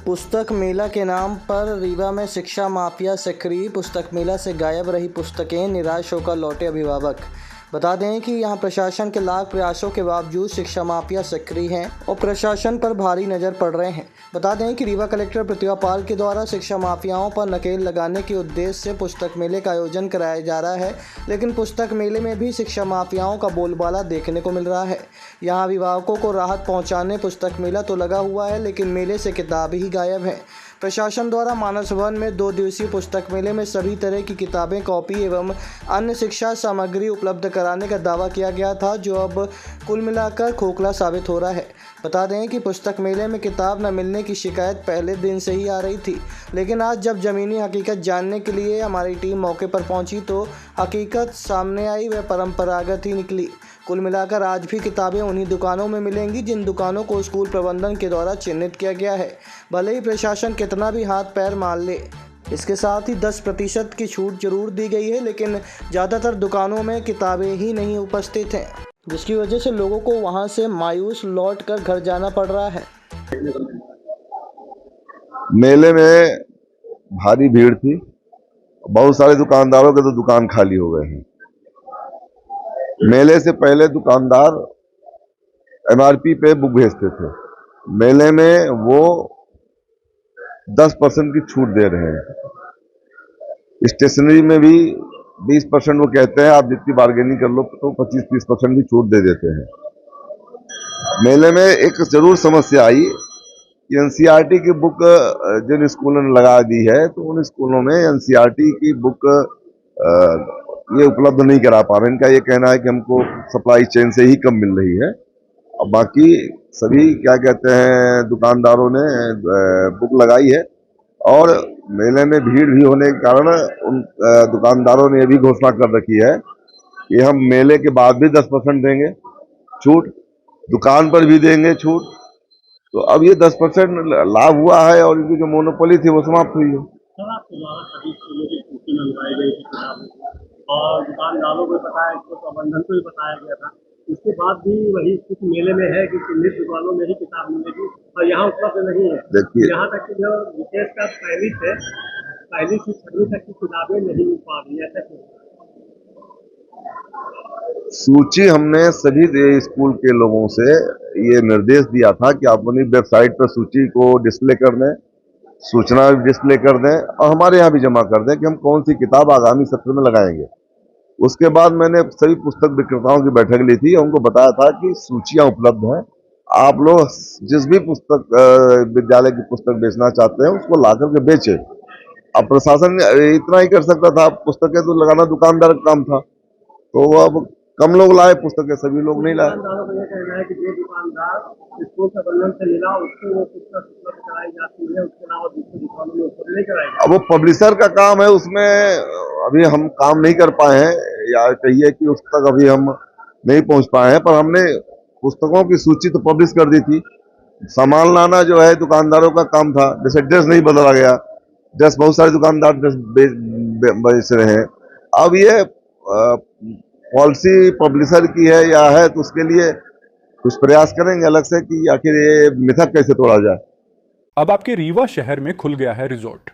पुस्तक मेला के नाम पर रीवा में शिक्षा माफिया सक्रिय। पुस्तक मेला से गायब रही पुस्तकें, निराश होकर लौटे अभिभावक। बता दें कि यहां प्रशासन के लाख प्रयासों के बावजूद शिक्षा माफिया सक्रिय हैं और प्रशासन पर भारी नज़र पड़ रहे हैं। बता दें कि रीवा कलेक्टर प्रतिभा पाल के द्वारा शिक्षा माफियाओं पर नकेल लगाने के उद्देश्य से पुस्तक मेले का आयोजन कराया जा रहा है, लेकिन पुस्तक मेले में भी शिक्षा माफियाओं का बोलबाला देखने को मिल रहा है। यहाँ अभिभावकों को राहत पहुँचाने पुस्तक मेला तो लगा हुआ है, लेकिन मेले से किताब ही गायब है। प्रशासन द्वारा मानस भवन में 2 दिवसीय पुस्तक मेले में सभी तरह की किताबें, कॉपी एवं अन्य शिक्षा सामग्री उपलब्ध कराने का दावा किया गया था, जो अब कुल मिलाकर खोखला साबित हो रहा है। बता दें कि पुस्तक मेले में किताब न मिलने की शिकायत पहले दिन से ही आ रही थी, लेकिन आज जब ज़मीनी हकीकत जानने के लिए हमारी टीम मौके पर पहुंची तो हकीकत सामने आई, वह परंपरागत ही निकली। कुल मिलाकर आज भी किताबें उन्हीं दुकानों में मिलेंगी जिन दुकानों को स्कूल प्रबंधन के द्वारा चिन्हित किया गया है। भले ही प्रशासन कितना भी हाथ पैर मार ले, इसके साथ ही 10% की छूट जरूर दी गई है, लेकिन ज़्यादातर दुकानों में किताबें ही नहीं उपस्थित हैं, जिसकी वजह से लोगों को वहां से मायूस लौट कर घर जाना पड़ रहा है। मेले में भारी भीड़ थी। बहुत सारे दुकानदारों के तो दुकान खाली हो गए हैं। मेले से पहले दुकानदार एमआरपी पे बुक भेजते थे। मेले में वो 10% की छूट दे रहे हैं। स्टेशनरी में भी 20% वो कहते हैं, आप जितनी बार्गेनिंग कर लो तो 25-30% की छूट दे देते हैं। मेले में एक जरूर समस्या आई कि एनसीईआरटी की बुक जिन स्कूलों ने लगा दी है, तो उन स्कूलों में एनसीईआरटी की बुक ये उपलब्ध नहीं करा पा रहे। इनका ये कहना है कि हमको सप्लाई चेन से ही कम मिल रही है। और बाकी सभी क्या कहते हैं दुकानदारों ने बुक लगाई है, और मेले में भीड़ भी होने के कारण उन दुकानदारों ने ये भी घोषणा कर रखी है कि हम मेले के बाद भी 10% देंगे छूट, दुकान पर भी देंगे छूट। तो अब ये 10% लाभ हुआ है और इनकी जो मोनोपोली थी वो समाप्त हुई है। सर, आपके द्वारा सभी स्कूलों की सूची मंगवाई गई थी किताबें और दुकानदारों को बताया, इसको प्रबंधन को भी बताया गया था। इसके बाद भी वही स्थिति मेले में है कि चिन्हित दुकानों में ही किताब मिलेगी और यहाँ उपलब्ध नहीं है। देखिए, यहाँ तक कि जो विशेषकर पहली से 6वीं तक की किताबें नहीं मिल पा रही है। ऐसा क्यों? सूची हमने सभी स्कूल के लोगों से ये निर्देश दिया था कि आप अपनी वेबसाइट पर सूची को डिस्प्ले कर दें, सूचना डिस्प्ले कर दें और हमारे यहाँ भी जमा कर दें कि हम कौन सी किताब आगामी सत्र में लगाएंगे। उसके बाद मैंने सभी पुस्तक विक्रेताओं की बैठक ली थी, उनको बताया था कि सूचियां उपलब्ध हैं, आप लोग जिस भी पुस्तक विद्यालय की पुस्तक बेचना चाहते हैं उसको ला करके बेचे। अब प्रशासन इतना ही कर सकता था, पुस्तकें तो लगाना दुकानदार का काम था, तो अब कम लोग लाए पुस्तकें, सभी लोग नहीं लाए। दुकानदारों का यह कहना है कि जो दुकानदार स्कूल प्रबंधन से मिला उसको वो पुस्तक उपलब्ध कराई जाती है, उसके अलावा दूसरी दुकानों में उपलब्ध नहीं कराई जाती। अब वो पब्लिशर का काम है, उसमें अभी हम काम नहीं कर पाए हैं, या कहिए कि उस तक अभी हम नहीं पहुंच पाए हैं, पर हमने पुस्तकों की सूची तो पब्लिश कर दी थी। सामान लाना जो है दुकानदारों का काम था। जैसे ड्रेस नहीं बदला गया, ड्रेस बहुत सारे दुकानदार ड्रेस बेच रहे हैं। अब ये पॉलिसी पब्लिशर की है या है, तो उसके लिए कुछ प्रयास करेंगे अलग से कि आखिर ये मिथक कैसे तोड़ा जाए। अब आपके रीवा शहर में खुल गया है रिजॉर्ट।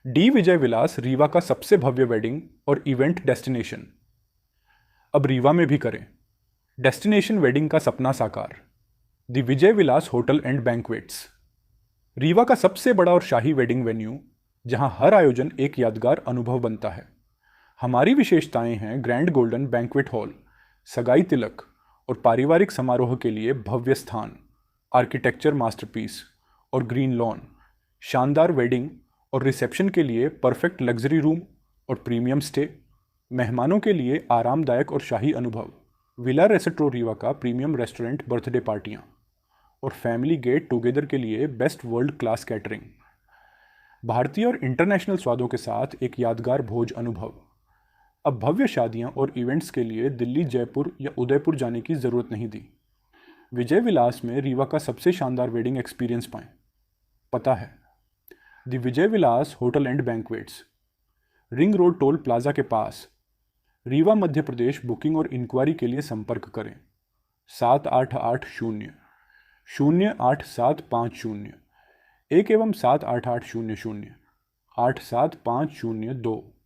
डी विजय विलास रीवा का सबसे भव्य वेडिंग और इवेंट डेस्टिनेशन। अब रीवा में भी करें डेस्टिनेशन वेडिंग का सपना साकार। The Vijay Vilas hotel and banquets, Rewa का सबसे बड़ा और शाही वेडिंग वेन्यू, जहां हर आयोजन एक यादगार अनुभव बनता है। हमारी विशेषताएं हैं ग्रैंड गोल्डन बैंक्वेट हॉल, सगाई तिलक और पारिवारिक समारोह के लिए भव्य स्थान, आर्किटेक्चर मास्टरपीस और ग्रीन लॉन, शानदार वेडिंग और रिसेप्शन के लिए परफेक्ट लग्जरी रूम और प्रीमियम स्टे, मेहमानों के लिए आरामदायक और शाही अनुभव, विला रेस्टोरो रीवा का प्रीमियम रेस्टोरेंट बर्थडे पार्टियाँ और फैमिली गेट टुगेदर के लिए बेस्ट वर्ल्ड क्लास कैटरिंग, भारतीय और इंटरनेशनल स्वादों के साथ एक यादगार भोज अनुभव। अब भव्य शादियां और इवेंट्स के लिए दिल्ली, जयपुर या उदयपुर जाने की ज़रूरत नहीं दी। विजय विलास में रीवा का सबसे शानदार वेडिंग एक्सपीरियंस पाएं। पता है the Vijay Vilas hotel and banquets, ring road toll plaza के पास, रीवा मध्य प्रदेश। बुकिंग और इंक्वायरी के लिए संपर्क करें 7880 0850 1 एवं 78800 87502।